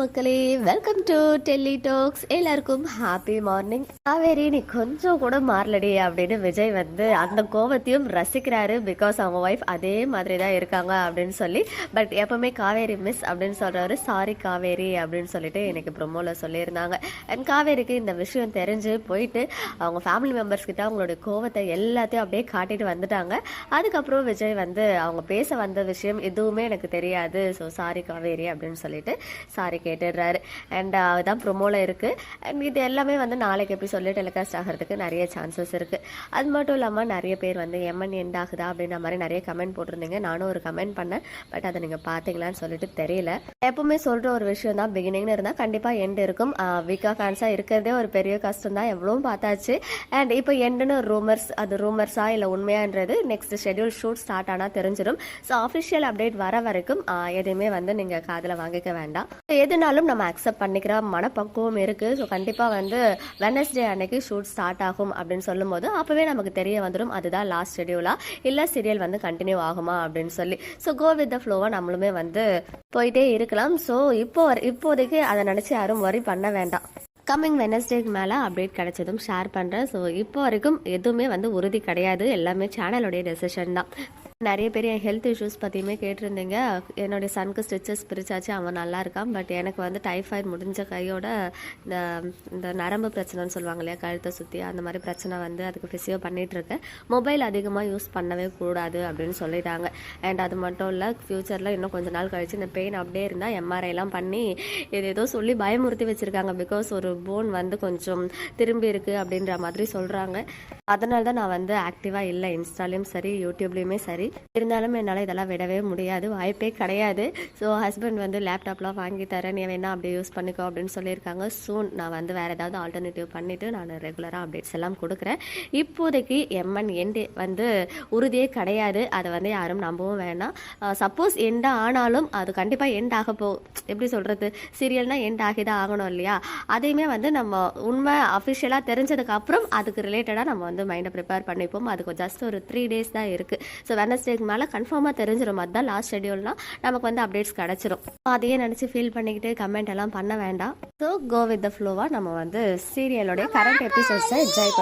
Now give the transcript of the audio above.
மக்களே, welcome to Delhi tax. எல்லாருக்கும் happy morning. Kaveri நீ கொஞ்சம் கூட மாறலடி அப்படின்னு விஜய் வந்து அந்த கோவத்தையும் ரசிக்கிறாரு. பிகாஸ் அவங்க ஒய்ஃப் அதே மாதிரி தான் இருக்காங்க அப்படின்னு சொல்லி. பட் எப்பவுமே காவேரி மிஸ் அப்படின்னு சொல்றாரு. சாரி காவேரி அப்படின்னு சொல்லிட்டு எனக்கு ப்ரொமோல சொல்லியிருந்தாங்க. அண்ட் காவேரிக்கு இந்த விஷயம் தெரிஞ்சு போயிட்டு அவங்க ஃபேமிலி மெம்பர்ஸ் கிட்ட அவங்களுடைய கோவத்தை எல்லாத்தையும் அப்படியே காட்டிட்டு வந்துட்டாங்க. அதுக்கப்புறம் விஜய் வந்து அவங்க பேச வந்த விஷயம் எதுவுமே எனக்கு தெரியாது, ஸோ சாரி காவேரி அப்படின்னு சொல்லிட்டு சாரி கேட்டுடுறாரு. அண்ட் அதுதான் ப்ரொமோல இருக்கு. அண்ட் இது எல்லாமே வந்து நாளைக்கு எபிசோட்ல டெலிகாஸ்ட் ஆகிறதுக்கு நிறைய சான்சஸ் இருக்கு. அது மட்டும் இல்லாமல் நிறைய பேர் வந்து எம்என் எண்ட் ஆகுதா அப்படின்ற மாதிரி நிறைய கமெண்ட் போட்டிருந்தீங்க. நானும் ஒரு கமெண்ட் பண்ணேன், பட் அதை நீங்க பாத்தீங்களான்னு சொல்லிட்டு தெரியல. எப்பவுமே சொல்ற ஒரு விஷயம் தான், பிகினிங்னு இருந்தா கண்டிப்பா எண்ட் இருக்கும். வீக்கா ஃபேன்ஸா இருக்கிறதே ஒரு பெரிய கஷ்டம் தான், எவ்வளவும் பார்த்தாச்சு. அண்ட் இப்போ எண்டுன்னு ரூமர்ஸ், அது ரூமர்ஸா இல்லை உண்மையான்றது நெக்ஸ்ட் ஷெட்யூல் ஷூட் ஸ்டார்ட் ஆனால் தெரிஞ்சிடும். ஸோ அஃபிஷியல் அப்டேட் வர வரைக்கும் எதுவுமே வந்து நீங்க காதில் வாங்கிக்க வேண்டாம். எதுனாலும் நம்ம அக்செப்ட் பண்ணிக்கிற மனப்பக்குவம் இருக்கு. ஸோ கண்டிப்பாக வந்து வெனஸ்டே அன்னைக்கு ஷூட் ஸ்டார்ட் ஆகும் அப்படின்னு சொல்லும் போது அப்பவே நமக்கு தெரிய வந்துடும் அதுதான் லாஸ்ட் ஷெட்யூலா இல்லை சீரியல் வந்து கண்டினியூ ஆகுமா அப்படின்னு சொல்லி. ஸோ கோ வித் த ஃப்ளோவா நம்மளுமே வந்து போயிட்டே இருக்கலாம். ஸோ இப்போதைக்கு அதை நினச்சி யாரும் வரி பண்ண வேண்டாம். கம்மிங் வெனஸ்டேக்கு மேலே அப்டேட் கிடைச்சதும் ஷேர் பண்ணுறேன். ஸோ இப்போ வரைக்கும் எதுவுமே வந்து உறுதி கிடையாது, எல்லாமே சேனலோடைய டெசிஷன் தான். நிறைய பேர் என் ஹெல்த் இஷ்யூஸ் பற்றியுமே கேட்டிருந்தீங்க. என்னுடைய சனுக்கு ஸ்டிச்சஸ் பிரிச்சாச்சு, அவன் நல்லா இருக்கான். பட் எனக்கு வந்து டைஃபாய்டு முடிஞ்ச கையோட இந்த நரம்பு பிரச்சனைன்னு சொல்லுவாங்க இல்லையா, கழுத்தை சுற்றி அந்த மாதிரி பிரச்சனை வந்து அதுக்கு ஃபிசியோ பண்ணிகிட்ருக்கேன். மொபைல் அதிகமாக யூஸ் பண்ணவே கூடாது அப்படின்னு சொல்லிட்டாங்க. அண்ட் அது மட்டும் இல்லை, ஃப்யூச்சரில் இன்னும் கொஞ்ச நாள் கழிச்சு இந்த பெயின் அப்படியே இருந்தால் எம்ஆர்ஐலாம் பண்ணி இது ஏதோ சொல்லி பயமுறுத்தி வச்சுருக்காங்க. பிகாஸ் ஒரு போன் வந்து கொஞ்சம் திரும்பி இருக்குது அப்படின்ற மாதிரி சொல்கிறாங்க. அதனால தான் நான் வந்து ஆக்டிவாக இல்லை, இன்ஸ்டாலையும் சரி யூடியூப்லேயுமே சரி. இருந்தாலும் என்னால் இதெல்லாம் விடவே முடியாது, வாய்ப்பே கிடையாது. ஸோ ஹஸ்பண்ட் வந்து லேப்டாப்லாம் வாங்கி தரேன், நீ வேணா அப்படியே யூஸ் பண்ணிக்கோ அப்படின்னு சொல்லியிருக்காங்க. சூன் நான் வந்து வேறு ஏதாவது ஆல்டர்னேட்டிவ் பண்ணிவிட்டு நான் ரெகுலராக அப்டேட்ஸ் எல்லாம் கொடுக்குறேன். இப்போதைக்கு எம்என் எண்டு வந்து உறுதியே கிடையாது, அதை வந்து யாரும் நம்பவும் வேணாம். சப்போஸ் எண்ட் ஆனாலும் அது கண்டிப்பாக எண்ட் ஆக எப்படி சொல்கிறது, சீரியல்னால் எண்ட் ஆகி தான் ஆகணும் இல்லையா. அதையுமே வந்து நம்ம உண்மை அஃபிஷியலாக தெரிஞ்சதுக்கப்புறம் அதுக்கு ரிலேட்டடாக நம்ம வந்து மைண்டை ப்ரிப்பேர் பண்ணிப்போம். அதுக்கு ஜஸ்ட் ஒரு 3 days தான் இருக்குது. ஸோ வெனஸ்டேக்கு மேலே கன்ஃபார்மாக தெரிஞ்சிடும், அதுதான் லாஸ்ட் ஷெட்யூல்னா நமக்கு வந்து அப்டேட்ஸ் கிடச்சிரும். அதையே நினச்சி ஃபீல் பண்ணிக்கிட்டு கமெண்ட் எல்லாம் பண்ண வேண்டாம். ஸோ கோ வித் த ஃப்ளோவாக நம்ம வந்து சீரியலோடைய கரண்ட் எபிசோட்ஸை என்ஜாய்